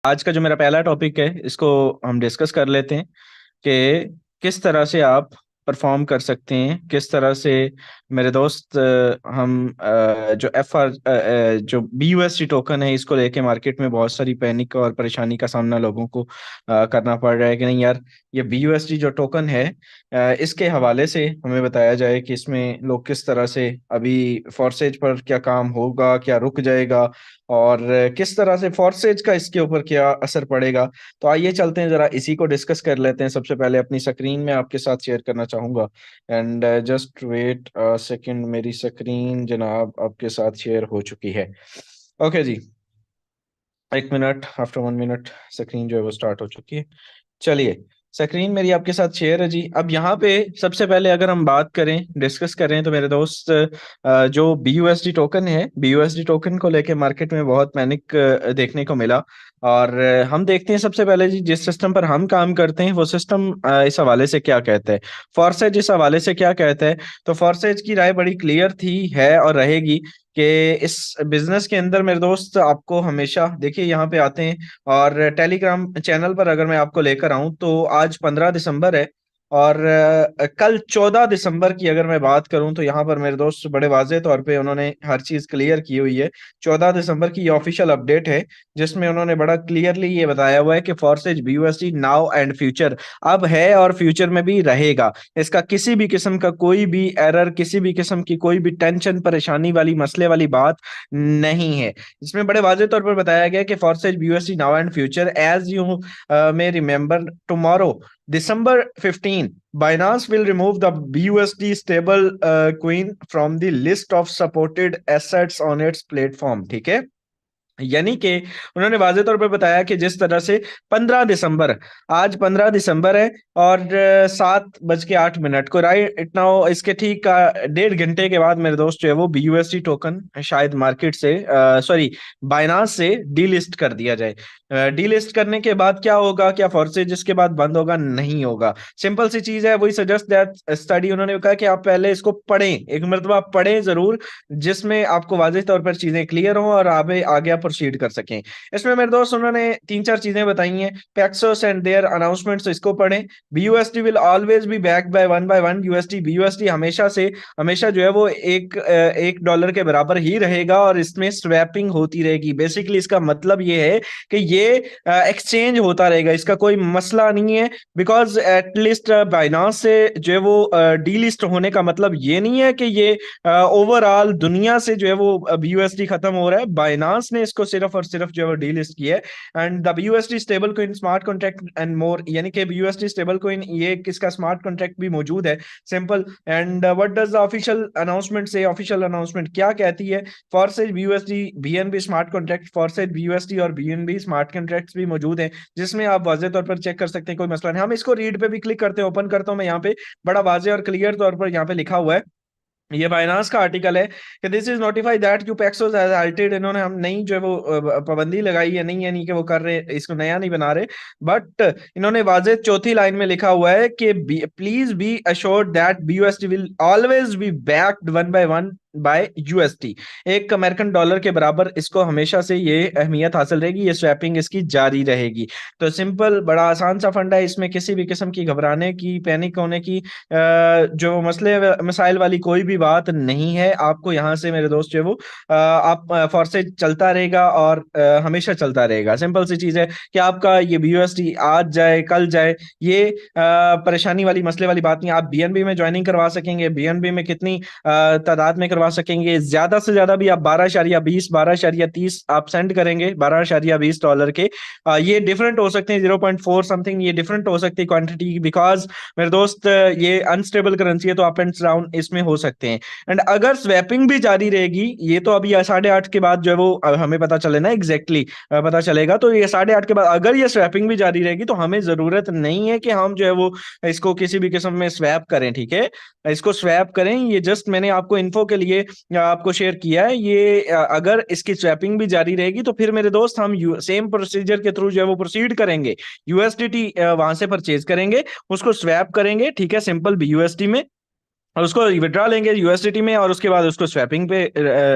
आज का जो मेरा पहला टॉपिक है इसको हम डिस्कस कर लेते हैं कि किस तरह से आप परफॉर्म कर सकते हैं, किस तरह से मेरे दोस्त हम जो एफ आर जो BUSD टोकन है इसको लेके मार्केट में बहुत सारी पैनिक और परेशानी का सामना लोगों को करना पड़ रहा है कि नहीं यार, ये BUSD जो टोकन है इसके हवाले से हमें बताया जाए कि इसमें लोग किस तरह से अभी फॉरसेज पर क्या काम होगा, क्या रुक जाएगा और किस तरह से फॉरसेज का इसके ऊपर क्या असर पड़ेगा। तो आइए चलते हैं, जरा इसी को डिस्कस कर लेते हैं। सबसे पहले अपनी स्क्रीन में आपके साथ शेयर करना चाहूंगा एंड जस्ट वेट सेकंड, मेरी स्क्रीन जनाब आपके साथ शेयर हो चुकी है। ओके जी, 1 मिनट, आफ्टर 1 मिनट स्क्रीन जो है वो स्टार्ट हो चुकी है। चलिए, स्क्रीन मेरी आपके साथ शेयर है जी। अब यहाँ पे सबसे पहले अगर हम बात करें, डिस्कस करें तो मेरे दोस्त जो BUSD टोकन है, BUSD टोकन को लेके मार्केट में बहुत पैनिक देखने को मिला। और हम देखते हैं सबसे पहले जी, जिस सिस्टम पर हम काम करते हैं वो सिस्टम इस हवाले से क्या कहता है, फॉरसेज इस हवाले से क्या कहता है। तो फॉरसेज की राय बड़ी क्लियर थी, है और रहेगी कि इस बिजनेस के अंदर मेरे दोस्त आपको हमेशा देखिए यहाँ पे आते हैं और टेलीग्राम चैनल पर अगर मैं आपको लेकर आऊं तो आज 15 दिसंबर है और कल 14 दिसंबर की अगर मैं बात करूं तो यहाँ पर मेरे दोस्त बड़े वाजे तौर पे उन्होंने हर चीज क्लियर की हुई है। 14 दिसंबर की ये ऑफिशियल अपडेट है जिसमें उन्होंने बड़ा क्लियरली ये बताया हुआ है कि forces BUSD now and future अब है और फ्यूचर में भी रहेगा। इसका किसी भी किस्म का कोई भी एरर, किसी भी किस्म की कोई भी टेंशन परेशानी वाली मसले वाली बात नहीं है। इसमें बड़े वाजे तौर पर बताया गया कि forces BUSD now and future as you may remember, tomorrow December 15, Binance will remove the BUSD stable coin from the list of supported assets on its platform। ठीक है, यानी कि उन्होंने वाजे तौर पर बताया कि जिस तरह से 15 दिसंबर, आज 15 दिसंबर है और 7:08 को, राइट इतना इसके ठीक 1.5 घंटे के बाद मेरे दोस्त जो है वो BUSD टोकन शायद मार्केट से, सॉरी, बाइनांस से डीलिस्ट कर दिया जाए। डीलिस्ट करने के बाद क्या होगा, क्या फॉर्सेज इसके बाद बंद होगा? नहीं होगा। सिंपल सी चीज है, वही सजेस्ट दैट स्टडी। उन्होंने कहा कि आप पहले इसको पढ़ें, एक मरतबा आप पढ़ें जरूर, जिसमें आपको वाज़ेह तौर पर चीजें क्लियर हों और आगे आगे आप प्रोसीड कर सकें। इसमें मेरे दोस्त उन्होंने 3-4 चीजें बताई हैं। पैक्सोस एंड देयर अनाउंसमेंट्स, इसको पढ़ें। BUSD will always be backed by one USD। BUSD हमेशा से हमेशा जो है वो एक डॉलर के बराबर ही रहेगा और इसमें स्वैपिंग होती रहेगी। बेसिकली इसका मतलब ये है कि ये एक्सचेंज होता रहेगा, इसका कोई मसला नहीं है। बिकॉज एटलीस्ट बाइनांस से जो है वो डीलिस्ट होने का मतलब ये नहीं है कि ये ओवरऑल दुनिया से जो है वो BUSD खत्म हो रहा है। बाइनांस ने इसको सिर्फ और सिर्फ जो है वो डीलिस्ट किया है। And the BUSD stable coin smart contract and more, यानी कि BUSD स्टेबल कॉइन ये किसका स्मार्ट कॉन्ट्रैक्ट भी मौजूद है। Simple. And what does the official announcement से, ऑफिशियल अनाउंसमेंट क्या कहती है? Forsage BUSD BNB smart contract, Forsage BUSD और BNB स्मार्ट कॉन्ट्रैक्ट्स भी मौजूद हैं जिसमें आप वाजे तौर पर चेक कर सकते हैं, कोई मसला नहीं। हम इसको रीड पे भी क्लिक करते हैं, ओपन करता हूं मैं यहाँ पे, बड़ा वाजे और क्लियर तौर पर यहाँ पे लिखा हुआ है। ये बाइनांस का आर्टिकल है कि this is notified that Q Paxos has halted। इन्होंने हम नहीं जो है वो पाबंदी लगाई है, नहीं है नहीं कि वो कर रहे, इसको नया नहीं बना रहे, बट इन्होंने वाजे चौथी लाइन में लिखा हुआ है कि please be assured that BUSD will always be backed one by USD। एक अमेरिकन डॉलर के बराबर इसको हमेशा से ये अहमियत हासिल रहेगी, ये स्वैपिंग इसकी जारी रहेगी। तो सिंपल, बड़ा आसान सा फंडा है, इसमें किसी भी किस्म की घबराने की, पैनिक होने की जो मसले मसाइल वाली कोई भी बात नहीं है। आपको यहाँ से मेरे दोस्त जो है वो आप फॉरसेज चलता रहेगा और हमेशा चलता रहेगा। सिंपल सी चीज है कि आपका ये BUSD आज जाए कल जाए, ये परेशानी वाली मसले वाली बात नहीं। आप BNB में ज्वाइनिंग करवा सकेंगे, BNB में कितनी तादाद में करवा सकेंगे, ज्यादा से ज्यादा भी आप 12.20, 12.30 आप सेंड करेंगे, 12.20 डॉलर के। ये डिफरेंट हो सकते हैं, 0.4 समथिंग, ये डिफरेंट हो सकती है क्वांटिटी, बिकॉज मेरे दोस्त ये अनस्टेबल करेंसी है तो अप एंड डाउन इसमें हो सकते हैं। एंड अगर स्वैपिंग भी जारी रहेगी, ये तो अभी 8:30 के बाद जो है वो हमें पता चले ना, एग्जैक्टली पता चलेगा। तो ये 8:30 के बाद अगर ये स्वैपिंग भी जारी रहेगी तो हमें जरूरत नहीं है कि हम जो है वो इसको किसी भी किस्म में स्वैप करें। ठीक है, इसको स्वैप करें, ये जस्ट मैंने आपको इन्फो के लिए आपको शेयर किया है। ये अगर इसकी स्वैपिंग भी जारी रहेगी तो फिर मेरे दोस्त हम सेम प्रोसीजर के थ्रू जो है वो प्रोसीड करेंगे, USDT वहां से परचेज करेंगे, उसको स्वैप करेंगे। ठीक है, सिंपल BUSD में, और उसको विड्रा लेंगे यूएसडीटी में, और उसके बाद उसको स्वैपिंग पे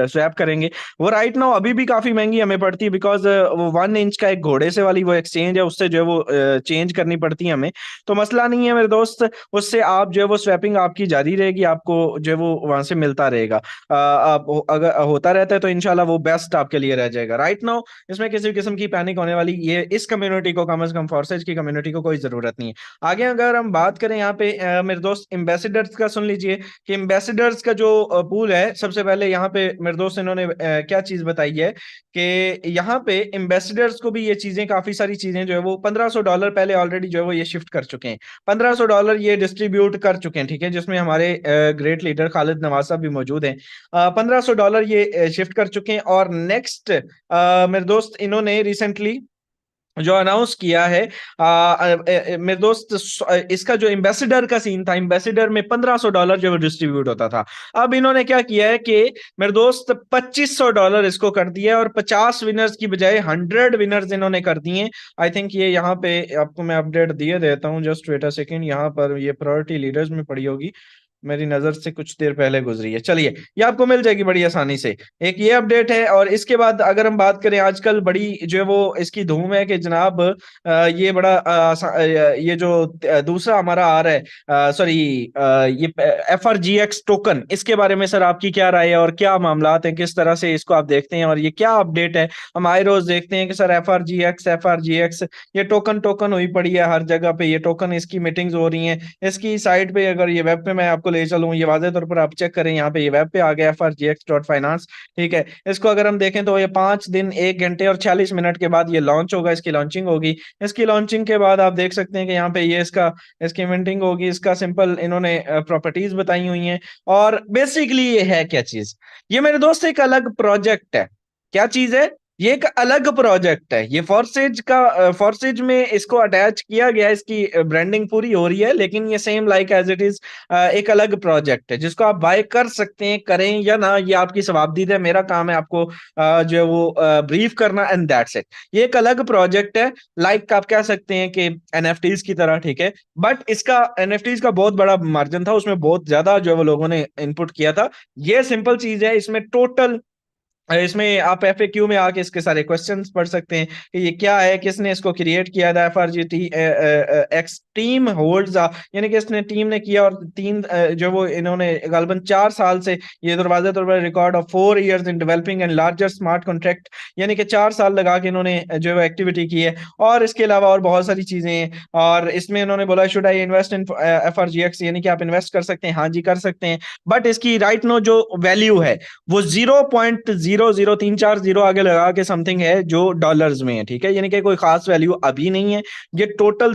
स्वैप करेंगे। वो राइट नाउ अभी भी काफी महंगी हमें पड़ती है, बिकॉज वो 1 इंच का एक घोड़े से वाली वो एक्सचेंज है, उससे जो है वो चेंज करनी पड़ती है हमें। तो मसला नहीं है मेरे दोस्त, उससे आप जो है वो स्वैपिंग आपकी जारी रहेगी, आपको जो है वो वहां से मिलता रहेगा। आप अगर होता रहता है तो इनशाला वो बेस्ट आपके लिए रह जाएगा। राइट नाउ इसमें किसी किस्म की पैनिक होने वाली, ये इस कम्युनिटी को, कम से कम फॉरसेज की कम्युनिटी को कोई जरूरत नहीं है। आगे अगर हम बात करें यहाँ पे मेरे दोस्त एम्बेसडर्स का, सुन लीजिए कि एम्बेसडर्स का जो पूल है, सबसे पहले यहाँ पे मेरे दोस्त इन्होंने क्या चीज बताई है कि यहाँ पे एम्बेसडर्स को भी ये चीजें, काफी सारी चीजें जो है वो $1500 पहले ऑलरेडी जो है वो ये शिफ्ट कर चुके हैं। $1500 ये डिस्ट्रीब्यूट कर चुके हैं, ठीक है, जिसमें हमारे ग्रेट लीडर खालिद नवाज साहब भी मौजूद हैं। $1500 ये शिफ्ट कर चुके हैं। और नेक्स्ट मेरे दोस्त इन्होंने रिसेंटली जो अनाउंस किया है, मेरे दोस्त, इसका जो एम्बेसडर का सीन था, एम्बेसडर में $1500 जो डिस्ट्रीब्यूट होता था, अब इन्होंने क्या किया है कि मेरे दोस्त $2500 इसको कर दिया है, और 50 विनर्स की बजाय 100 विनर्स इन्होंने कर दिए। आई थिंक ये यहाँ पे आपको मैं अपडेट दिए देता हूँ, जस्ट वेट अ सेकेंड। यहाँ पर ये प्रायोरिटी लीडर्स में पड़ी होगी, मेरी नजर से कुछ देर पहले गुजरी है। चलिए, ये आपको मिल जाएगी बड़ी आसानी से। एक ये अपडेट है, और इसके बाद अगर हम बात करें, आजकल बड़ी जो है वो इसकी धूम है कि जनाब ये बड़ा ये जो दूसरा हमारा आ रहा है, सॉरी, ये FRGX टोकन, इसके बारे में सर आपकी क्या राय है और क्या मामलात हैं, किस तरह से इसको आप देखते हैं और ये क्या अपडेट है? हम आए रोज देखते हैं कि सर FRGX ये टोकन टोकन हुई पड़ी है हर जगह पे, ये टोकन, इसकी मीटिंग्स हो रही हैं। इसकी साइट पे, अगर ये वेब पे मैं आपको ले चलूं, ये वाज़ेह तौर पर आप चेक करें, यहाँ पे ये वेब पे आ गया FRGX.finance। ठीक है, इसको अगर हम देखें तो ये 5 दिन 1 घंटे और 46 मिनट के बाद ये लॉन्च होगा, इसकी लॉन्चिंग होगी। इसकी लॉन्चिंग के बाद आप देख सकते हैं कि यहाँ पे ये इसकी मिंटिंग होगी, इसका सिंपल इन्होंने प्रॉपर्टीज बताई हुई हैं। और बेसिकली ये है क्या चीज, ये मेरे दोस्त एक अलग प्रोजेक्ट है। क्या चीज है? ये एक अलग प्रोजेक्ट है। ये फॉरसेज में इसको अटैच किया गया, इसकी ब्रांडिंग पूरी हो रही है, लेकिन ये same like as it is एक अलग प्रोजेक्ट है, जिसको आप बाय कर सकते हैं, करें या ना, ये आपकी सवाबदीद है। मेरा काम है आपको जो है वो ब्रीफ करना, एंड दैट्स इट। ये एक अलग प्रोजेक्ट है, लाइक आप कह सकते हैं कि एनएफटीज की तरह, ठीक है। बट इसका एनएफटीज का बहुत बड़ा मार्जिन था, उसमें बहुत ज्यादा जो है वो लोगों ने इनपुट किया था। ये सिंपल चीज है, इसमें टोटल, इसमें आप एफएक्यू में आके इसके सारे क्वेश्चंस पढ़ सकते हैं कि ये क्या है, किसने इसको क्रिएट किया था। FRGT एक्स टीम होल्ड्स, यानी कि इसने टीम ने किया, और जो वो इन्होंने गालबन 4 साल से ये दरवाजे तौर पर record of 4 years in developing and larger smart contract, यानी कि 4 साल लगा के इन्होंने जो है एक्टिविटी की है। और इसके अलावा और बहुत सारी चीजें हैं, और इसमें इन्होंने बोला should I invest in FRGX, यानी कि आप इन्वेस्ट कर सकते हैं। हाँ जी, कर सकते हैं। बट इसकी राइट नो जो वैल्यू है वो 0.00340 आगे लगा के समथिंग है, जो डॉलर्स में है, ठीक है, यानी कि कोई खास वैल्यू अभी नहीं है। ये टोटल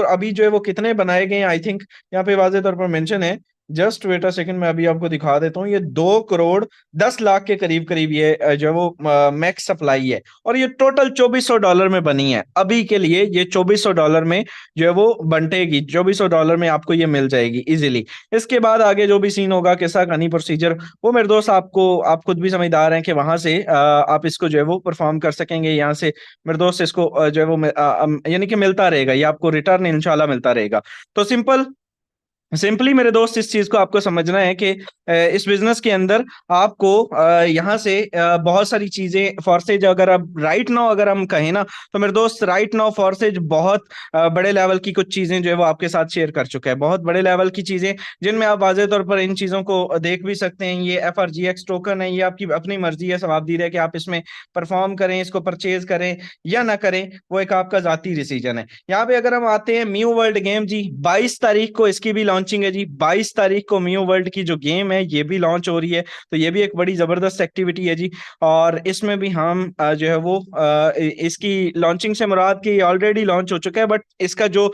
अभी जो है वो कितने बनाए गए हैं, आई थिंक यहाँ पे वाजे तौर पर मेंशन है, जस्ट वेट अ सेकंड, मैं अभी आपको दिखा देता हूँ। ये 2 करोड़ 10 लाख के करीब करीब ये जो है वो मैक्स सप्लाई है, और ये टोटल $2400 में बनी है। अभी के लिए ये $2400 में जो है वो बंटेगी, $2400 में आपको ये मिल जाएगी इजीली। इसके बाद आगे जो भी सीन होगा, किस्सा कहानी प्रोसीजर, वो मेरे दोस्त आप खुद भी समझदार हैं कि वहां से आप इसको जो है वो परफॉर्म कर सकेंगे। यहाँ से मेरे दोस्त इसको जो है वो यानी कि मिलता रहेगा, ये आपको रिटर्न इंशाल्लाह मिलता रहेगा। तो सिंपली मेरे दोस्त, इस चीज को आपको समझना है कि इस बिजनेस के अंदर आपको यहाँ से बहुत सारी चीजें, फॉर्सेज अगर अब राइट नाउ अगर हम कहें ना, तो मेरे दोस्त राइट नाउ फॉर्सेज बहुत बड़े लेवल की कुछ चीजें जो है वो आपके साथ शेयर कर चुका है, बहुत बड़े लेवल की चीजें, जिनमें आप वाजे तौर पर इन चीजों को देख भी सकते हैं। ये FRGX टोकन है, ये आपकी अपनी मर्जी है, सवाबदीद है कि आप इसमें परफॉर्म करें, इसको परचेज करें या ना करें, वो एक आपका जाती डिसीजन है। यहाँ पे अगर हम आते हैं म्यू वर्ल्ड गेम, जी 22 तारीख को इसकी भी लॉन्चिंग है जी। 22 तारीख को म्यू वर्ल्ड की जो गेम है ये भी लॉन्च हो रही है, तो ये भी एक बड़ी जबरदस्त एक्टिविटी है जी। और इसमें भी हम जो है वो इसकी लॉन्चिंग से मुराद की ऑलरेडी लॉन्च हो चुका है, बट इसका जो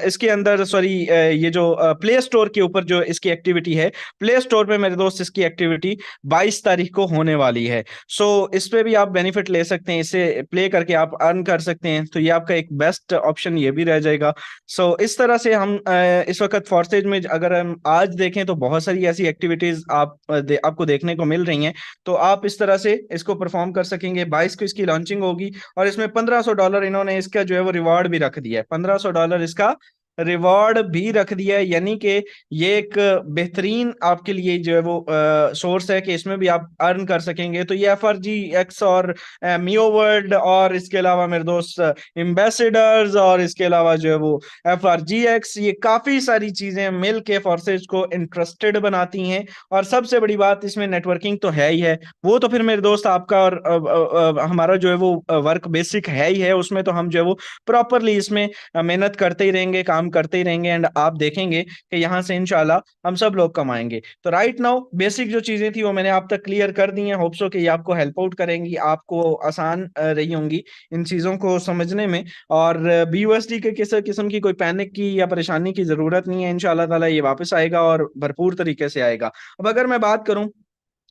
इसके अंदर, सॉरी, ये जो प्ले स्टोर के ऊपर जो इसकी एक्टिविटी है, प्ले स्टोर पे मेरे दोस्त इसकी एक्टिविटी 22 तारीख को होने वाली है। सो इस पे भी आप बेनिफिट ले सकते हैं, इसे प्ले करके आप अर्न कर सकते हैं, तो ये आपका एक बेस्ट ऑप्शन ये भी रह जाएगा। इस तरह से हम इस वक्त फॉर्सेज में अगर हम आज देखें तो बहुत सारी ऐसी एक्टिविटीज आपको देखने को मिल रही हैं, तो आप इस तरह से इसको परफॉर्म कर सकेंगे। 22 को इसकी लॉन्चिंग होगी, और इसमें $1500 इन्होंने इसका जो है वो रिवॉर्ड भी रख दिया है, $1500 इसका रिवॉर्ड भी रख दिया है, यानी कि ये एक बेहतरीन आपके लिए जो है वो सोर्स है कि इसमें भी आप अर्न कर सकेंगे। तो ये FRGX और मियो वर्ल्ड और इसके अलावा मेरे दोस्त एम्बेसडर्स और इसके अलावा जो है वो FRGX, ये काफी सारी चीजें मिल के फोर्सेज को इंटरेस्टेड बनाती हैं। और सबसे बड़ी बात इसमें नेटवर्किंग तो है ही है, वो तो फिर मेरे दोस्त आपका और हमारा जो है वो वर्क बेसिक है ही है, उसमें तो हम जो है वो प्रॉपरली इसमें मेहनत करते ही रहेंगे, काम करते ही रहेंगे, एंड आप देखेंगे कि यहाँ से इंशाल्लाह हम सब लोग कमाएंगे। तो राइट नाउ बेसिक जो चीजें थी वो मैंने आप तक क्लियर कर दी हैं। होप्स हो कि ये आपको हेल्प आउट करेंगी, आपको आसान रही होंगी इन चीजों को समझने में। और BUSD के किसी किस्म की कोई पैनिक की या परेशानी की जरूरत नहीं है, इंशाल्लाह ताला ये वापस आएगा और भरपूर तरीके से आएगा। अब अगर मैं बात करूं,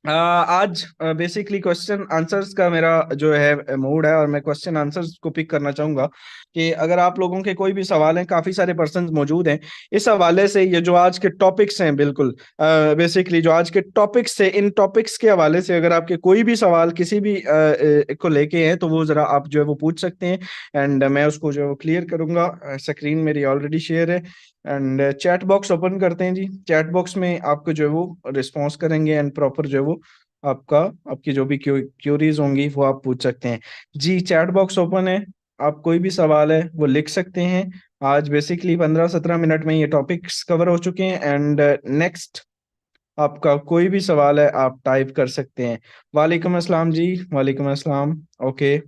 आज बेसिकली क्वेश्चन आंसर्स का मेरा जो है मूड है, और मैं क्वेश्चन आंसर्स को पिक करना चाहूंगा कि अगर आप लोगों के कोई भी सवाल हैं, काफी सारे पर्सन मौजूद हैं इस हवाले से। ये जो आज के टॉपिक्स हैं, बिल्कुल बेसिकली जो आज के टॉपिक्स से, इन टॉपिक्स के हवाले से अगर आपके कोई भी सवाल किसी भी को लेके हैं तो वो जरा आप जो है वो पूछ सकते हैं, एंड मैं उसको जो है वो क्लियर करूंगा। स्क्रीन मेरी ऑलरेडी शेयर है, एंड चैट बॉक्स ओपन करते हैं जी। चैट बॉक्स में आपको जो है वो रिस्पॉन्स करेंगे, एंड प्रॉपर जो है वो आपका आपकी जो भी क्यूरीज होंगी वो आप पूछ सकते हैं जी। चैट बॉक्स ओपन है, आप कोई भी सवाल है वो लिख सकते हैं। आज बेसिकली 15-17 मिनट में ये टॉपिक्स कवर हो चुके हैं, एंड नेक्स्ट आपका कोई भी सवाल है आप टाइप कर सकते हैं। वालेकुम अस्सलाम जी, वालेकुम अस्सलाम। ओके,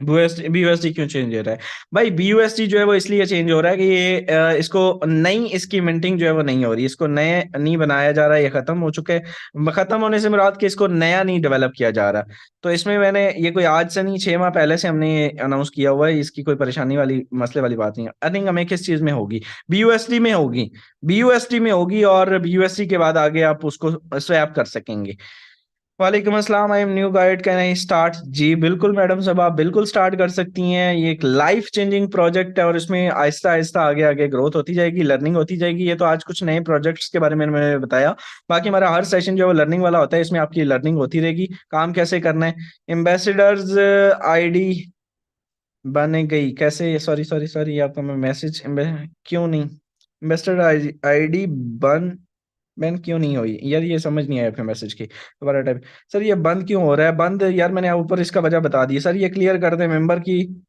BUSD क्यों चेंज हो रहा है भाई? BUSD जो है वो इसलिए चेंज हो रहा है कि ये इसको नई इसकी मिंटिंग जो है वो नहीं हो रही, इसको नए नहीं बनाया जा रहा है, ये खत्म हो चुके हैं। खत्म होने से मुराद कि इसको नया नहीं डेवलप किया जा रहा। तो इसमें मैंने ये कोई आज से नहीं, 6 माह पहले से हमने ये अनाउंस किया हुआ है, इसकी कोई परेशानी वाली मसले वाली बात नहीं है। आई थिंक हमें किस चीज में होगी, BUSD में होगी, BUSD में होगी, और BUSD के बाद आगे आप उसको स्वैप कर सकेंगे। वालेकुम अस्सलाम, I am new guide, can I start? जी बिल्कुल मैडम साहब, आप बिल्कुल स्टार्ट कर सकती हैं। ये एक लाइफ चेंजिंग प्रोजेक्ट है और इसमें आहिस्ता आहिस्ता आगे आगे ग्रोथ होती जाएगी, लर्निंग होती जाएगी। ये तो आज कुछ नए प्रोजेक्ट्स के बारे में मैंने बताया, बाकी हमारा हर सेशन जो है वो लर्निंग वाला होता है, इसमें आपकी लर्निंग होती रहेगी। काम कैसे करना है, एम्बेसडर्स आईडी बन गई कैसे? सॉरी सॉरी सॉरी, आपका मैं मैसेज क्यों नहीं, एम्बेसडर आईडी बन बैन क्यों नहीं हुई यार? ये समझ नहीं आया आपके मैसेज की, दोबारा टाइप। सर ये बंद क्यों हो रहा है? बंद यार मैंने ऊपर इसका वजह बता दी सर, ये क्लियर कर दे मेंबर की।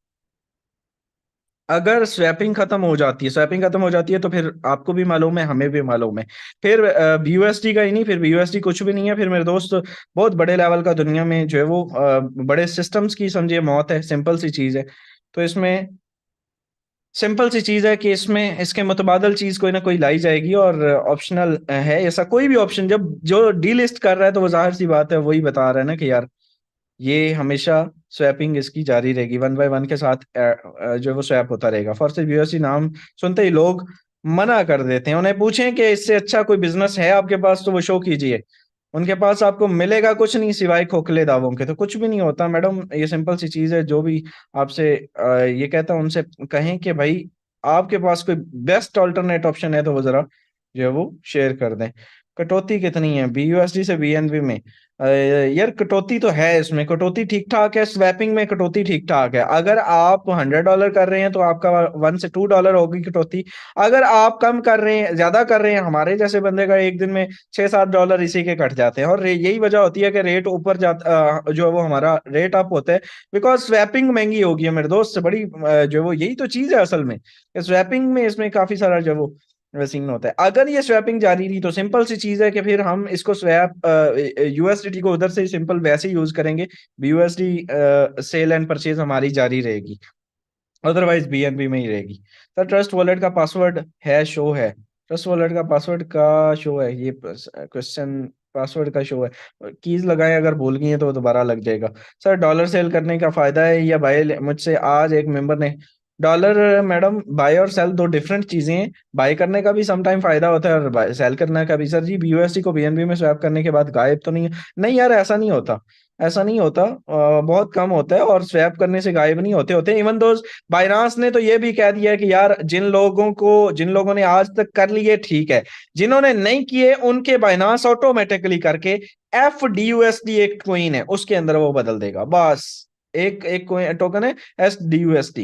अगर स्वैपिंग खत्म हो जाती है, स्वैपिंग खत्म हो जाती है तो फिर आपको भी मालूम है, हमें भी मालूम है, फिर BUSD का ही नहीं, फिर BUSD कुछ भी नहीं है। फिर मेरे दोस्त बहुत बड़े लेवल का दुनिया में जो है वो बड़े सिस्टम्स की समझिए मौत है, सिंपल सी चीज है। तो इसमें सिंपल सी चीज है कि इसमें इसके मुतबादल चीज कोई ना कोई लाई जाएगी, और ऑप्शनल है ऐसा कोई भी ऑप्शन। जब जो डीलिस्ट कर रहा है तो वो जाहिर सी बात है वही बता रहा है ना कि यार ये हमेशा स्वैपिंग इसकी जारी रहेगी, 1 बाय 1 के साथ जो है वो स्वैप होता रहेगा। फॉर BUSD नाम सुनते ही लोग मना कर देते हैं। उन्हें पूछें कि इससे अच्छा कोई बिजनेस है आपके पास तो वो शो कीजिए, उनके पास आपको मिलेगा कुछ नहीं सिवाय खोखले दावों के। तो कुछ भी नहीं होता मैडम, ये सिंपल सी चीज है। जो भी आपसे ये कहता है उनसे कहें कि भाई आपके पास कोई बेस्ट ऑल्टरनेट ऑप्शन है तो वो जरा जो है वो शेयर कर दें। कटौती कितनी है BUSD से BNB में? यार कटौती तो है, इसमें कटौती ठीक ठाक है, स्वैपिंग में कटौती ठीक ठाक है। अगर आप $100 कर रहे हैं तो आपका $1 से $2 होगी कटौती। अगर आप कम कर रहे हैं, ज्यादा कर रहे हैं, हमारे जैसे बंदे का एक दिन में $6-7 इसी के कट जाते हैं। और यही वजह होती है कि रेट ऊपर जाता जो है वो हमारा रेट अप होता है, बिकॉज स्वैपिंग महंगी होगी है मेरे दोस्त। बड़ी जो है वो यही तो चीज है असल में, स्वैपिंग में इसमें काफी सारा जो है वो सीन होता है। अगर ये स्वैपिंग जारी रही तो सिंपल सी चीज है कि फिर हम इसको स्वैप USDT को उधर से ही सिंपल वैसे ही यूज करेंगे, BUSD सेल एंड परचेज हमारी जारी रहेगी, अदरवाइज BNB में ही रहेगी। सर ट्रस्ट वॉलेट का पासवर्ड है शो है? ट्रस्ट वॉलेट का पासवर्ड का शो है, ये क्वेश्चन पासवर्ड का शो है। कीज लगाएं, अगर भूल गई है तो दोबारा लग जाएगा। सर डॉलर सेल करने का फायदा है या बाय? मुझसे आज एक मेंबर ने डॉलर, मैडम बाय और सेल दो डिफरेंट चीजें हैं। बाय करने का भी सम टाइम फायदा होता है और सेल करने का भी। सर जी BUSD को BNB में स्वैप करने के बाद गायब तो नहीं है? नहीं यार, ऐसा नहीं होता, ऐसा नहीं होता, बहुत कम होता है, और स्वैप करने से गायब नहीं होते होते। इवन दो बाइनांस ने तो ये भी कह दिया है कि यार जिन लोगों ने आज तक कर लिए ठीक है, जिन्होंने नहीं किए उनके बाइनांस ऑटोमेटिकली करके FDUSD एक कोइन है उसके अंदर वो बदल देगा बस। एक एक टोकन है SDUST,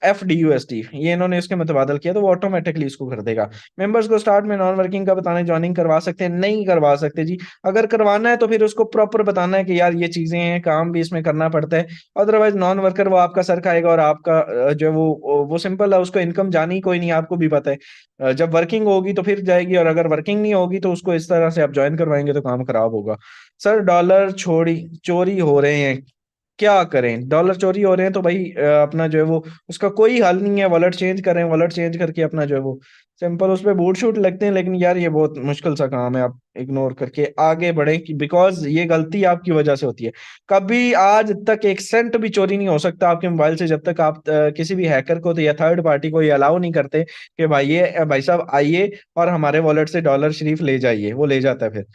FDUST, ये इन्होंने इसके मुतबादल किया तो वो ऑटोमेटिकली इसको कर देगा। मेंबर्स को स्टार्ट में नॉन वर्किंग का बताना है, ज्वाइनिंग करवा सकते हैं, नहीं करवा सकते जी। अगर करवाना है तो फिर उसको प्रॉपर बताना है कि यार ये चीजें हैं, काम भी इसमें करना पड़ता है। अदरवाइज नॉन वर्कर वो आपका सर खाएगा, और आपका जो है वो सिंपल है, उसको इनकम जानी कोई नहीं, आपको भी पता है। जब वर्किंग होगी तो फिर जाएगी, और अगर वर्किंग नहीं होगी तो उसको इस तरह से आप ज्वाइन करवाएंगे तो काम खराब होगा। सर डॉलर छोड़ी चोरी हो रहे हैं, क्या करें? डॉलर चोरी हो रहे हैं तो भाई अपना जो है वो उसका कोई हल नहीं है, वॉलेट चेंज करें, वॉलेट चेंज करके अपना जो है वो सिंपल उस पे बूट शूट लगते हैं। लेकिन यार ये बहुत मुश्किल सा काम है, आप इग्नोर करके आगे बढ़े, कि बिकॉज ये गलती आपकी वजह से होती है। कभी आज तक एक सेंट भी चोरी नहीं हो सकता आपके मोबाइल से, जब तक आप किसी भी हैकर को तो या थर्ड पार्टी को ये अलाउ नहीं करते कि भाई ये भाई साहब आइए और हमारे वॉलेट से डॉलर शरीफ ले जाइए, वो ले जाता है। फिर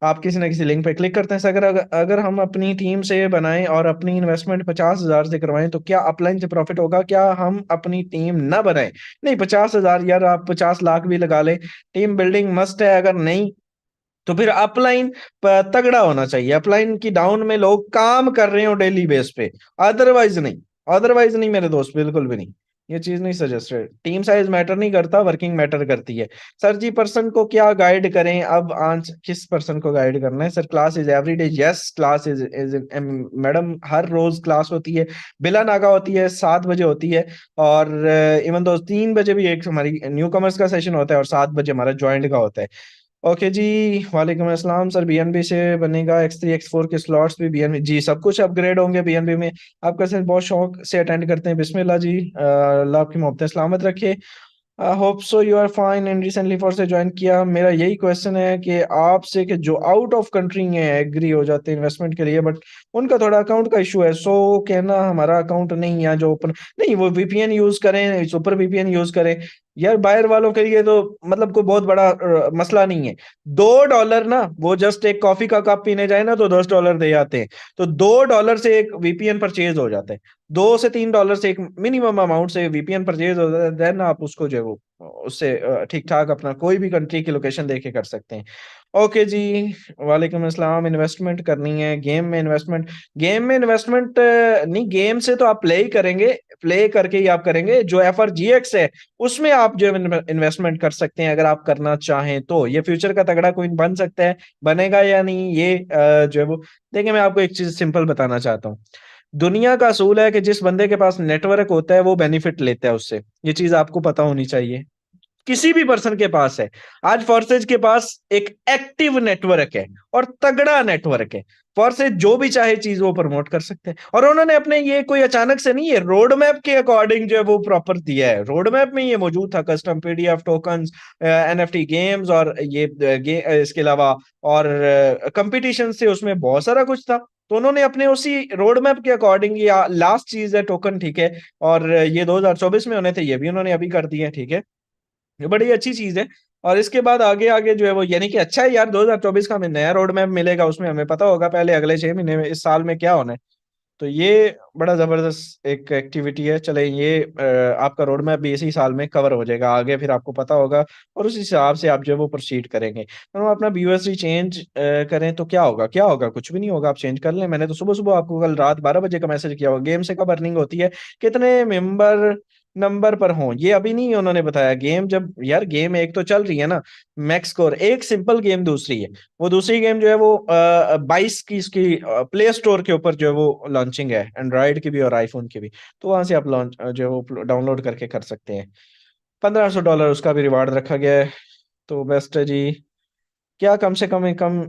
आप किसी ना किसी लिंक पे क्लिक करते हैं। अगर अगर हम अपनी टीम से बनाएं और अपनी इन्वेस्टमेंट 50,000 से करवाएं तो क्या अपलाइन से प्रॉफिट होगा? क्या हम अपनी टीम ना बनाएं? नहीं, 50,000 यार, आप 50 लाख भी लगा लें, टीम बिल्डिंग मस्ट है। अगर नहीं तो फिर अपलाइन तगड़ा होना चाहिए, अपलाइन की डाउन में लोग काम कर रहे हो डेली बेस पे, अदरवाइज नहीं। अदरवाइज नहीं मेरे दोस्त, बिल्कुल भी नहीं। ये चीज नहीं सजेस्टेड। टीम साइज मैटर नहीं करता, वर्किंग मैटर करती है। सर जी पर्सन को क्या गाइड करें? अब आंस किस पर्सन को गाइड करना है? Sir class is everyday, yes class is madam, हर रोज क्लास होती है, बिला नागा होती है, 7 बजे होती है। और इवन दो 3 बजे भी एक हमारी न्यू कमर्स का सेशन होता है, और 7 बजे हमारा ज्वाइंट का होता है। ओके जी। वालेकुम अस्सलाम सर, बीएनबी से बनेगा X3 X4 के स्लॉट्स भी? बीएनबी जी, सब कुछ अपग्रेड होंगे बीएनबी में। आपका सर बहुत शौक से अटेंड करते हैं, बिस्मिल्लाह जी। अल्लाह आपकी मोहब्बत सलामत रखे। Hope so you are fine and recently for से ज्वाइन किया। मेरा यही क्वेश्चन है कि आपसे कि जो आउट ऑफ कंट्री है एग्री हो जाते हैं इन्वेस्टमेंट के लिए, बट उनका थोड़ा अकाउंट का इशू है, सो कहना हमारा अकाउंट नहीं है जो ओपन नहीं, वो VPN यूज करें, सुपर VPN यूज करें। यार बाहर वालों के लिए तो मतलब कोई बहुत बड़ा मसला नहीं है। $2 ना, वो जस्ट एक कॉफी का कप पीने जाए ना तो $10 दे जाते हैं। तो $2 से एक VPN परचेज हो जाता है, $2 से $3 से एक मिनिमम अमाउंट से VPN परचेज होता है। देन आप उसको जो है वो उससे ठीक ठाक अपना कोई भी कंट्री की लोकेशन देके कर सकते हैं। ओके जी। वालेकुम अस्सलाम। इन्वेस्टमेंट करनी है गेम में, इन्वेस्टमेंट गेम में इन्वेस्टमेंट नहीं, गेम से तो आप प्ले ही करेंगे, प्ले करके ही आप करेंगे। जो FRGX है उसमें आप जो इन्वेस्टमेंट कर सकते हैं, अगर आप करना चाहें तो। ये फ्यूचर का तगड़ा कोइन बन सकता है, बनेगा या नहीं ये जो है वो देखिए। मैं आपको एक चीज सिंपल बताना चाहता हूँ। दुनिया का असूल है कि जिस बंदे के पास नेटवर्क होता है वो बेनिफिट लेता है उससे, ये चीज आपको पता होनी चाहिए। किसी भी पर्सन के पास है, आज फॉर्सेज के पास एक एक्टिव नेटवर्क है और तगड़ा नेटवर्क है। फॉर्सेज जो भी चाहे चीज वो प्रमोट कर सकते हैं, और उन्होंने अपने ये कोई अचानक से नहीं है, रोड मैप के अकॉर्डिंग जो है वो प्रॉपर दिया है। रोड मैप में ये मौजूद था, custom PDF tokens, NFT games, और ये इसके अलावा और कंपटीशन से उसमें बहुत सारा कुछ था। तो उन्होंने अपने उसी रोड मैप के अकॉर्डिंग, ये लास्ट चीज है टोकन, ठीक है। और ये 2024 में होने थे, ये भी उन्होंने अभी कर दिए, ठीक है। ये बड़ी अच्छी चीज है। और इसके बाद आगे आगे जो है वो यानी कि अच्छा है यार, 2024 का हमें नया रोड मैप मिलेगा, उसमें हमें पता होगा पहले अगले 6 महीने में, इस साल में क्या होना है। तो ये बड़ा जबरदस्त एक एक्टिविटी है। चले ये आपका रोड मैप भी इसी साल में कवर हो जाएगा, आगे फिर आपको पता होगा, और उस हिसाब से आप जो है वो प्रोसीड करेंगे। तो हम अपना BUSD चेंज करें तो क्या होगा? क्या होगा? कुछ भी नहीं होगा, आप चेंज कर लें। मैंने तो सुबह सुबह आपको कल रात 12 बजे का मैसेज किया हुआ। गेम से कब अर्निंग होती है, कितने मेंबर नंबर पर हों, ये अभी नहीं उन्होंने बताया। गेम जब यार गेम एक तो चल रही है ना, मैक्स स्कोर एक सिंपल गेम, दूसरी है वो दूसरी गेम जो है वो 22 की इसकी प्ले स्टोर के ऊपर जो है वो लॉन्चिंग है, एंड्रॉइड की भी और आईफोन की भी। तो वहां से आप लॉन्च जो है वो डाउनलोड करके कर सकते हैं। $1,500 उसका भी रिवार्ड रखा गया है। तो बेस्ट है जी। क्या कम से कम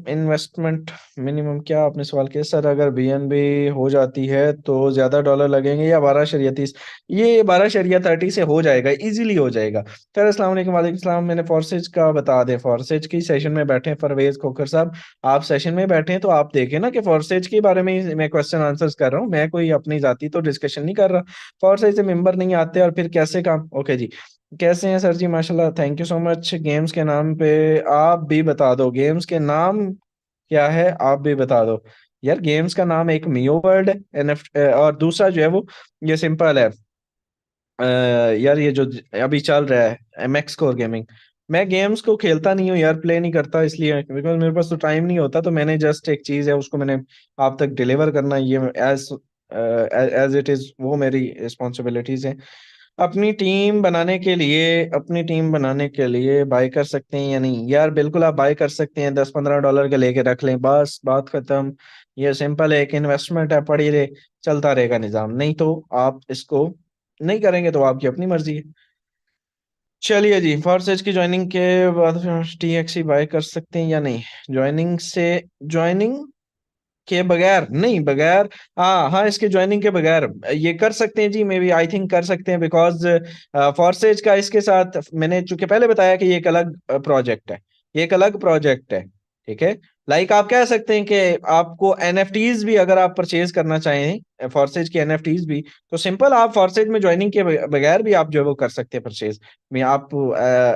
इन्वेस्टमेंट मिनिमम, क्या आपने सवाल किया सर? अगर BNB हो जाती है तो ज्यादा डॉलर लगेंगे या 12 शरिया 30? ये 12 शरिया 30 से हो जाएगा, इजीली हो जाएगा। सर अस्सलाम वालेकुम। वालेकुम सलाम। मैंने फॉर्सेज का बता दें, फॉर्सेज की सेशन में बैठे हैं परवेज खोखर साहब, आप सेशन में बैठे हैं तो आप देखें ना कि फॉर्सेज के बारे में ही मैं क्वेश्चन आंसर्स कर रहा हूँ, मैं कोई अपनी जाति तो डिस्कशन नहीं कर रहा। फॉर्सेज से मेंबर नहीं आते और फिर कैसे काम? ओके जी। कैसे हैं सर जी? माशाल्लाह, thank you so much. Games के नाम पे आप भी बता दो, गेम्स के नाम क्या है आप भी बता दो। यार गेम्स का नाम एक मियो वर्ल्ड है, और दूसरा जो है वो ये सिंपल है। यार ये जो अभी चल रहा है MX कोर गेमिंग, मैं गेम्स को खेलता नहीं हूँ यार, प्ले नहीं करता, इसलिए बिकॉज मेरे पास तो टाइम नहीं होता। तो मैंने जस्ट एक चीज है उसको मैंने आप तक डिलीवर करना, ये एज एज इट इज वो मेरी रिस्पॉन्सिबिलिटीज है। अपनी टीम बनाने के लिए बाय कर सकते हैं या नहीं? यार बिल्कुल आप बाय कर सकते हैं, 10-15 डॉलर के लेके रख लें, बस बात खत्म। ये सिंपल है, एक इन्वेस्टमेंट है, पड़ी रहे, चलता रहेगा निजाम। नहीं तो आप इसको नहीं करेंगे तो आपकी अपनी मर्जी है। चलिए जी, फॉरसेज की ज्वाइनिंग के बाद टीएक्सी बाय कर सकते हैं या नहीं? ज्वाइनिंग के बगैर नहीं, बगैर, हाँ हाँ, इसके ज्वाइनिंग के बगैर ये कर सकते हैं जी, मे बी, आई थिंक कर सकते हैं, बिकॉज फॉर्सेज का इसके साथ मैंने चूंकि पहले बताया कि ये एक अलग प्रोजेक्ट है, ये एक अलग प्रोजेक्ट है, ठीक है। लाइक आप कह सकते हैं कि आपको एनएफटीज भी अगर आप परचेज करना चाहें, फॉर्सेज की एनएफटीज भी, तो सिंपल आप फॉर्सेज में ज्वाइनिंग के बगैर भी आप जो है वो कर सकते हैं परचेज में। आप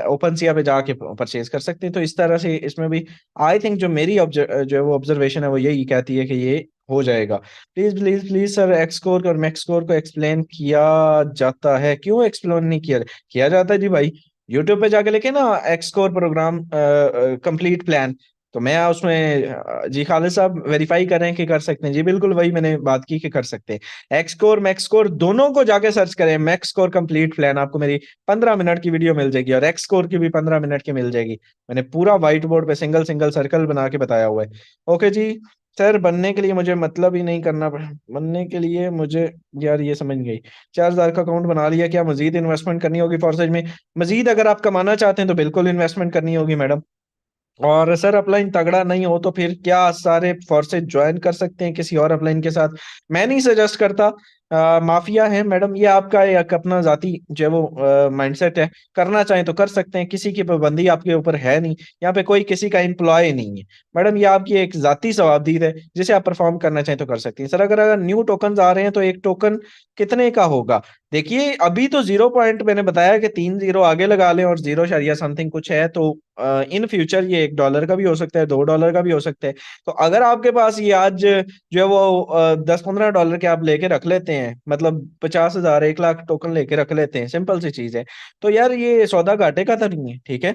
ओपन सिया पे जाके परचेज कर सकते हैं। तो इस तरह से इसमें भी आई थिंक जो मेरी जो है वो ऑब्जर्वेशन है वो यही कहती है कि ये हो जाएगा। Please please please sir, x core और मैक्स कोर को एक्सप्लेन किया जाता है, क्यों एक्सप्लेन नहीं किया? किया जाता है जी भाई। यूट्यूब पे जाके लिखे ना x core program complete plan, तो मैं उसमें जी खालिद साहब वेरीफाई कर रहे हैं कि कर सकते हैं जी, बिल्कुल वही मैंने बात की कि कर सकते हैं। एक्स कोर मैक्स कोर दोनों को जाके सर्च करें, मैक्स कोर कंप्लीट प्लान, आपको मेरी 15 मिनट की वीडियो मिल जाएगी और एक्स कोर की भी 15 मिनट की मिल जाएगी। मैंने पूरा व्हाइट बोर्ड पे सिंगल सिंगल सर्कल बना के बताया हुआ है। ओके जी। सर बनने के लिए मुझे मतलब ही नहीं करना बनने के लिए मुझे, यार ये समझ गई, 4,000 का अकाउंट बना लिया, क्या मजीद इन्वेस्टमेंट करनी होगी फॉरसेज में? मजीद अगर आप कमाना चाहते हैं तो बिल्कुल इन्वेस्टमेंट करनी होगी मैडम। और सर अपलाइन तगड़ा नहीं हो तो फिर क्या सारे फोर्सेज ज्वाइन कर सकते हैं किसी और अपलाइन के साथ? मैं नहीं सजेस्ट करता। माफिया है मैडम, ये आपका एक अपना जाती जो है वो माइंडसेट है। करना चाहें तो कर सकते हैं, किसी की पाबंदी आपके ऊपर है नहीं। यहाँ पे कोई किसी का एम्प्लॉय नहीं है मैडम, ये आपकी एक जाती सवाबदीद है, जिसे आप परफॉर्म करना चाहें तो कर सकती हैं। सर अगर न्यू टोकन आ रहे हैं तो एक टोकन कितने का होगा? देखिए अभी तो 0 पॉइंट मैंने बताया कि 3 जीरो आगे लगा लें और 0 समथिंग कुछ है, तो इन फ्यूचर ये $1 का भी हो सकता है, $2 का भी हो सकता है। तो अगर आपके पास ये आज जो है वो 10-15 डॉलर के आप लेके रख लेते हैं, मतलब 50,000 1 लाख टोकन लेके रख लेते हैं, सिंपल सी चीज है। तो यार ये सौदा घाटे का तो नहीं है, ठीक है।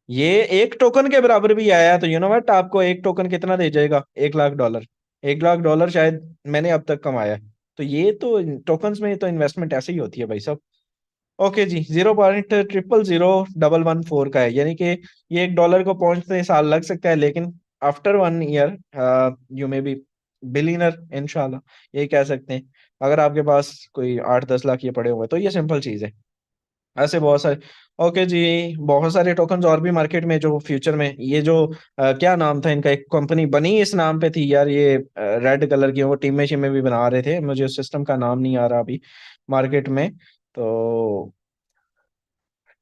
ये एक टोकन के बराबर भी आया तो यू नो व्हाट, आपको एक टोकन कितना दे जाएगा? 1 लाख डॉलर। 1 लाख डॉलर शायद मैंने अब तक कमाया है। तो ये तो टोकन्स में तो इन्वेस्टमेंट ऐसे ही होती है भाई साहब। ओके जी, 0.000114 का है, यानी कि ये $1 को पहुंचते साल लग सकता है, लेकिन after 1 year you may be billionaire इंशाल्लाह, यही कह सकते हैं। अगर आपके पास कोई 8-10 लाख ये पड़े हुए हैं, तो ये सिंपल चीज है। ऐसे बहुत सारे। ओके जी, बहुत सारे टोकन्स और भी मार्केट में जो फ्यूचर में ये जो क्या नाम था इनका, एक कंपनी बनी इस नाम पे थी यार, ये रेड कलर की, वो टीमें शीमें भी बना रहे थे, मुझे उस सिस्टम का नाम नहीं आ रहा अभी मार्केट में। तो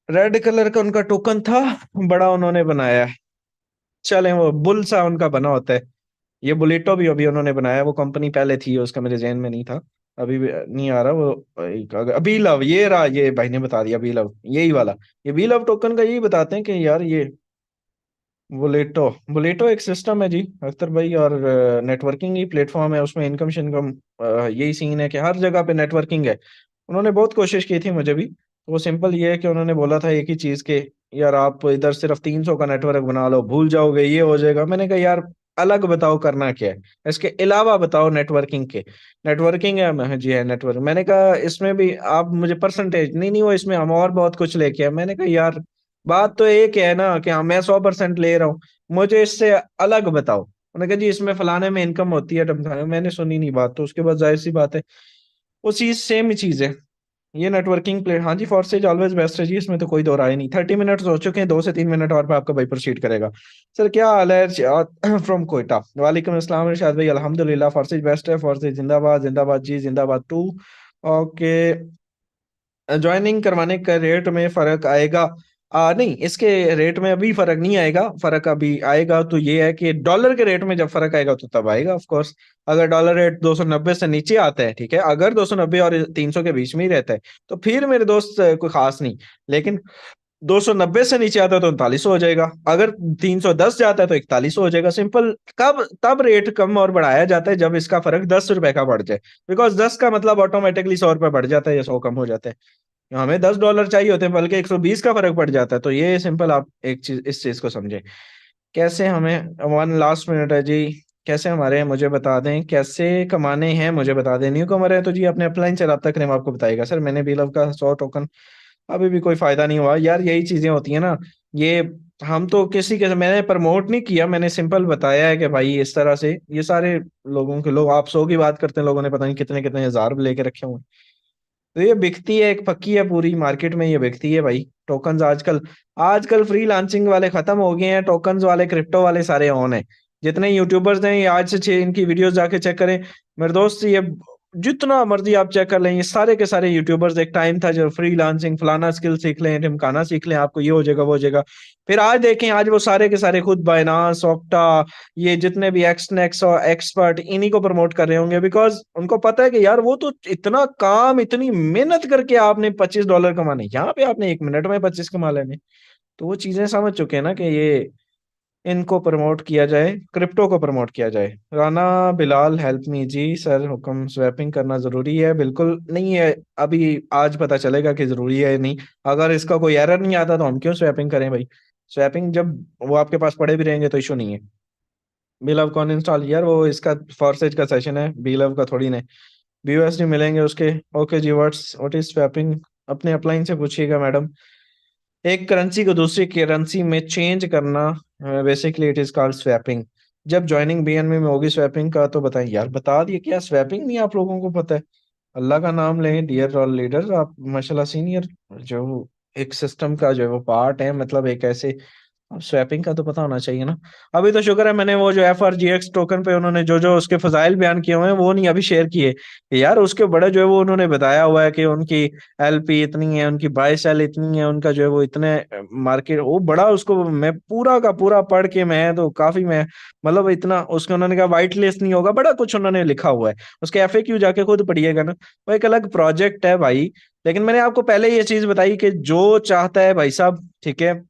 रेड कलर का उनका टोकन था, बड़ा उन्होंने बनाया है। चले वो बुल सा उनका बना होता है। ये बुलेटो भी अभी उन्होंने बनाया, वो कंपनी पहले थी, उसका मेरे जहन में नहीं था, अभी भी नहीं आ रहा वो। अभी लव, ये रहा, ये भाई ने बता दिया, अभी लव यही वाला। ये बी लव टोकन का यही बताते हैं कि यार ये बुलेटो, बुलेटो एक सिस्टम है जी अख्तर भाई, और नेटवर्किंग ही प्लेटफॉर्म है, उसमें इनकम शिनकम यही सीन है कि हर जगह पे नेटवर्किंग है। उन्होंने बहुत कोशिश की थी मुझे भी, तो वो सिंपल ये है कि उन्होंने बोला था एक ही चीज के, यार आप इधर सिर्फ 300 का नेटवर्क बना लो, भूल जाओगे ये हो जाएगा। मैंने कहा यार अलग बताओ करना क्या है, इसके अलावा बताओ नेटवर्किंग के। नेटवर्किंग है, जी है नेटवर्क। मैंने कहा इसमें भी आप मुझे परसेंटेज, नहीं नहीं वो इसमें हम और बहुत कुछ लेके आए। मैंने कहा यार बात तो एक है ना कि हाँ मैं 100% ले रहा हूँ, मुझे इससे अलग बताओ। उन्होंने कहा जी इसमें फलाने में इनकम होती है ढमकाने में। मैंने सुनी नहीं बात, तो उसके बाद जाहिर सी बात है वो चीज सेम ही चीज है। ये नेटवर्किंग प्ले, हाँ जी, फॉरसेज ऑलवेज बेस्ट है जी, इसमें तो कोई दो राय नहीं। 30 मिनट हो चुके हैं, 2 से 3 मिनट और पे आपका भाई प्रोसीड करेगा। सर क्या हाल है? फ्रॉम कोयटा, वालेकुम अस्सलाम इरशाद भाई, अल्हम्दुलिल्लाह फॉरसेज बेस्ट है, फॉरसेज जिंदाबाद, जिंदाबाद जी, जिंदाबाद टू। ओके, ज्वाइनिंग करवाने का रेट में फर्क आएगा? नहीं, इसके रेट में अभी फर्क नहीं आएगा, फर्क अभी आएगा तो ये है कि डॉलर के रेट में जब फर्क आएगा तो तब आएगा ऑफ कोर्स। अगर डॉलर रेट 290 से नीचे आता है, ठीक है, अगर 290 और 300 के बीच में ही रहता है तो फिर मेरे दोस्त कोई खास नहीं। लेकिन 290 से नीचे आता है तो 39 हो जाएगा, अगर 310 जाता है तो 41 हो जाएगा, सिंपल। कब तब रेट कम और बढ़ाया जाता है जब इसका फर्क 10 रुपए का बढ़ जाए, बिकॉज 10 का मतलब ऑटोमेटिकली 100 रुपए बढ़ जाता है या 100 कम हो जाता है। हमें $10 चाहिए होते हैं, बल्कि 120 का फर्क पड़ जाता है। तो ये सिंपल आप एक चीज, इस चीज को समझे कैसे हमें। वन लास्ट मिनट है जी। कैसे हमारे हैं मुझे बता दें, कैसे कमाने हैं मुझे बता दें। न्यू कमर है तो जी अपने अपलाइन से रब्ता करें, हम आपको बताएगा। सर मैंने बीलव का 100 टोकन, अभी भी कोई फायदा नहीं हुआ यार। यही चीजें होती है ना ये। हम तो किसी के मैंने प्रमोट नहीं किया, मैंने सिंपल बताया है कि भाई इस तरह से ये सारे लोगों के लोग, आप 100 की बात करते हैं, लोगों ने पता नहीं कितने कितने हजार लेके रखे हुए हैं। तो ये बिकती है, एक पक्की है पूरी मार्केट में, ये बिकती है भाई टोकन्स आजकल। आजकल फ्री लांचिंग वाले खत्म हो गए हैं, टोकन्स वाले क्रिप्टो वाले सारे ऑन है। जितने यूट्यूबर्स हैं ये आज से छह इनकी वीडियोस जाके चेक करें मेरे दोस्त, ये जितना मर्जी आप चेक कर लें, ये सारे के सारे यूट्यूबर्स, एक टाइम था जो फ्री लांसिंग फलाना स्किल सीख लें, ढिमकाना सीख लें, आपको ये हो जाएगा वो हो जाएगा। फिर आज देखें, आज वो सारे के सारे खुद बाइनांस, ऑक्टा, ये जितने भी एक्सनेक्स और एक्सपर्ट इन्हीं को प्रमोट कर रहे होंगे, बिकॉज उनको पता है कि यार वो तो इतना काम, इतनी मेहनत करके आपने $25 कमाने, यहाँ पे आपने 1 मिनट में 25 कमा लेने। तो वो चीजें समझ चुके हैं ना कि ये इनको प्रमोट किया जाए, क्रिप्टो को प्रमोट किया जाए। राना बिलाल हेल्प मी जी। सर हुक्म, स्वैपिंग करना जरूरी है? बिल्कुल नहीं है, अभी आज पता चलेगा कि जरूरी है या नहीं। अगर इसका कोई एरर नहीं आता तो हम क्यों स्वैपिंग करें भाई। स्वैपिंग जब वो आपके पास पड़े भी रहेंगे तो इशू नहीं है। बीलव कौन इंस्टॉल, यार वो इसका फॉरसेज का सेशन है, बीलव का थोड़ी ना। BUSD मिलेंगे उसके। ओके जी, व्हाट इज स्वैपिंग, अपने अपलाइन से पूछिएगा मैडम। एक करेंसी को दूसरी करेंसी में चेंज करना, basically it is called swapping. जब ज्वाइनिंग BNB में होगी स्वैपिंग का तो बताएं यार। बता दिए क्या स्वैपिंग नहीं आप लोगों को पता है? अल्लाह का नाम लें डियर ऑल लीडर, आप माशाल्लाह सीनियर जो एक सिस्टम का जो है वो पार्ट है, मतलब एक ऐसे, अब स्वैपिंग का तो पता होना चाहिए ना। अभी तो शुक्र है मैंने वो जो FRGX टोकन पे उन्होंने जो जो उसके फजाइल बयान किए हुए हैं वो नहीं अभी शेयर किए। यार उसके बड़े जो है वो उन्होंने बताया हुआ है कि उनकी LP इतनी है, उनकी बाय सेल इतनी है, उनका जो है वो इतने मार्केट वो बड़ा, उसको मैं पूरा का पूरा पढ़ के मैं तो काफी मैं, मतलब इतना उसके उन्होंने कहा वाइट लिस्ट नहीं होगा, बड़ा कुछ उन्होंने लिखा हुआ है। उसके FAQ जाके खुद पढ़िएगा ना। वो एक अलग प्रोजेक्ट है भाई। लेकिन मैंने आपको पहले ये चीज बताई कि जो चाहता है भाई साहब, ठीक है,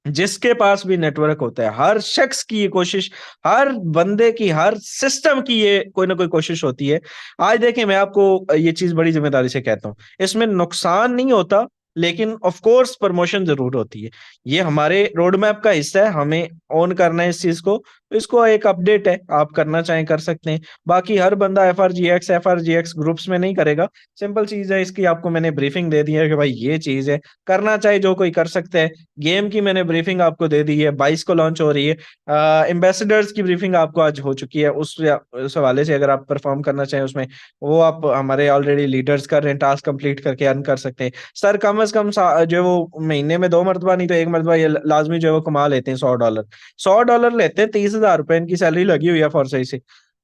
जिसके पास भी नेटवर्क होता है, हर शख्स की ये कोशिश, हर बंदे की, हर सिस्टम की ये कोई ना कोई कोशिश होती है। आज देखें, मैं आपको ये चीज बड़ी जिम्मेदारी से कहता हूं, इसमें नुकसान नहीं होता, लेकिन ऑफ कोर्स प्रमोशन जरूर होती है। ये हमारे रोड मैप का हिस्सा है, हमें ऑन करना है इस चीज को। तो इसको एक अपडेट है, आप करना चाहें कर सकते हैं। बाकी हर बंदा F R G x groups में नहीं करेगा। सिंपल चीज है इसकी, आपको मैंने ब्रीफिंग दे दी है कि भाई ये चीज है, करना चाहे जो कोई कर सकता है। गेम की मैंने ब्रीफिंग आपको दे दी है, 22 को लॉन्च हो रही है। एम्बेसडर्स की ब्रीफिंग आपको आज हो चुकी है, उस हवाले से अगर आप परफॉर्म करना चाहें उसमें, वो आप हमारे ऑलरेडी लीडर्स कर रहे हैं, टास्क कंप्लीट करके अर्न कर सकते हैं। सर कम से कम जो है वो महीने में 2 मरतबा नहीं तो 1 मरतबा ये लाजमी जो है वो कमा लेते हैं $100। $100 लेते हैं, 30,000 रुपए इनकी सैलरी लगी हुई है फॉर से।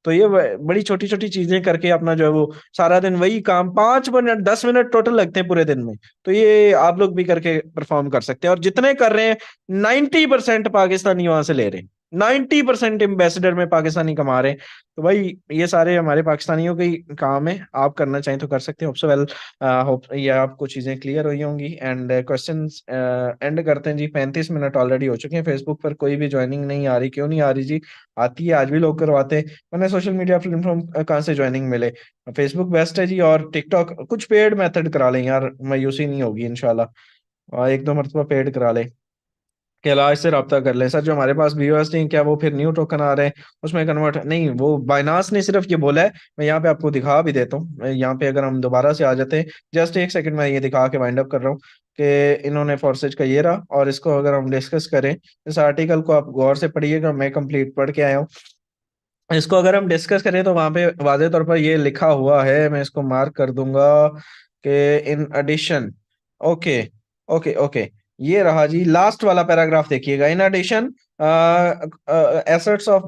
तो ये बड़ी छोटी छोटी चीजें करके अपना जो है वो सारा दिन वही काम, 5 मिनट 10 मिनट टोटल लगते हैं पूरे दिन में। तो ये आप लोग भी करके परफॉर्म कर सकते हैं, और जितने कर रहे हैं 90% पाकिस्तानी वहां से ले रहे हैं। 90% एम्बेसडर में पाकिस्तानी कमा रहे हैं। तो भाई ये सारे हमारे पाकिस्तानियों के ही काम है, आप करना चाहें तो कर सकते हैं। होप सो वेल, होप ये आपको चीजें क्लियर हुई होंगी। एंड क्वेश्चंस एंड करते हैं जी, 35 मिनट ऑलरेडी हो चुके हैं। फेसबुक पर कोई भी ज्वाइनिंग नहीं आ रही, क्यों नहीं आ रही जी? आती है, आज भी लोग करवाते हैं। मैंने सोशल मीडिया प्लेटफॉर्म कहाँ से ज्वाइनिंग मिले? फेसबुक बेस्ट है जी, और टिकटॉक कुछ पेड मेथड करा लें यार, मायूसी नहीं होगी इंशाल्लाह। और 1-2 मरतबा पेड करा लें, कैलाश से रब्ता कर लें। सर जो हमारे पास BUSD क्या वो फिर न्यू टोकन आ रहे हैं उसमें कन्वर्ट नहीं? वो बाइनास ने सिर्फ ये बोला है, मैं यहाँ पे आपको दिखा भी देता हूँ। यहाँ पे अगर हम दोबारा से आ जाते हैं, जस्ट एक सेकंड में ये दिखा के वाइंड अप कर रहा हूँ कि इन्होंने फॉरसेज का ये रहा। और इसको अगर हम डिस्कस करें, इस आर्टिकल को आप गौर से पढ़िएगा, मैं कंप्लीट पढ़ के आया हूँ। इसको अगर हम डिस्कस करें तो वहां पे वाज़ेह तौर पर ये लिखा हुआ है, मैं इसको मार्क कर दूंगा कि in addition, okay okay okay, ये रहा जी लास्ट वाला पैराग्राफ देखिएगा। In addition assets of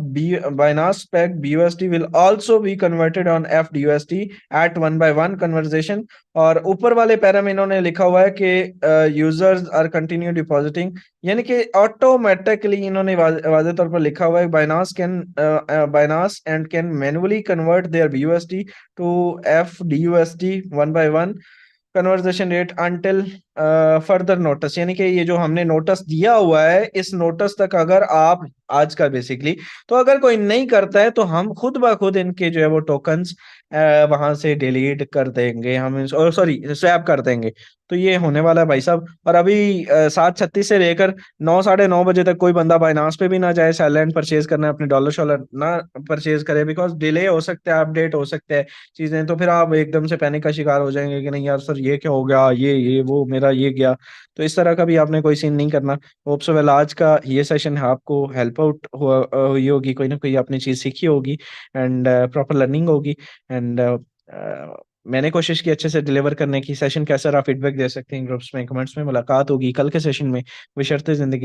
Binance Peg BUSD will also be converted on FDUSD at 1 by 1 conversation। और ऊपर वाले पैरा में इन्होंने लिखा हुआ है कि यूजर्स आर कंटिन्यू डिपॉजिटिंग, यानी कि ऑटोमेटिकली इन्होंने वाज़ेह तौर पर लिखा हुआ है Binance and can manually convert their BUSD to FDUSD 1 by 1 conversion rate until further notice. यानी कि ये जो हमने नोटिस दिया हुआ है, इस नोटिस तक अगर आप आज का बेसिकली, तो अगर कोई नहीं करता है तो हम खुद ब खुद इनके जो है वो टोकन्स वहां से डिलीट कर देंगे हम, और सॉरी स्वैप कर देंगे। तो ये होने वाला है भाई साहब। और अभी 7:36 से लेकर 9 साढ़े 9 बजे तक कोई बंदा बाइनांस पे भी ना जाए साइलेंट परचेज करना है, अपने डॉलर शॉलर ना परचेज करे, बिकॉज डिले हो सकता है, अपडेट हो सकता है चीजें। तो फिर आप एकदम से पैनिक का शिकार हो जाएंगे कि नहीं यार सर ये क्या हो गया, ये वो मेरा ये गया। तो इस तरह का भी आपने कोई सीन नहीं करना। होप सो वेल आज का ये सेशन है आपको हेल्प आउट हुई होगी, कोई ना कोई आपने चीज सीखी होगी, एंड प्रॉपर लर्निंग होगी। एंड मैंने कोशिश की अच्छे से डिलीवर करने की। सेशन कैसा रहा फीडबैक दे सकते हैं ग्रुप्स में, कमेंट्स में। मुलाकात होगी कल के सेशन में, बशर्ते जिंदगी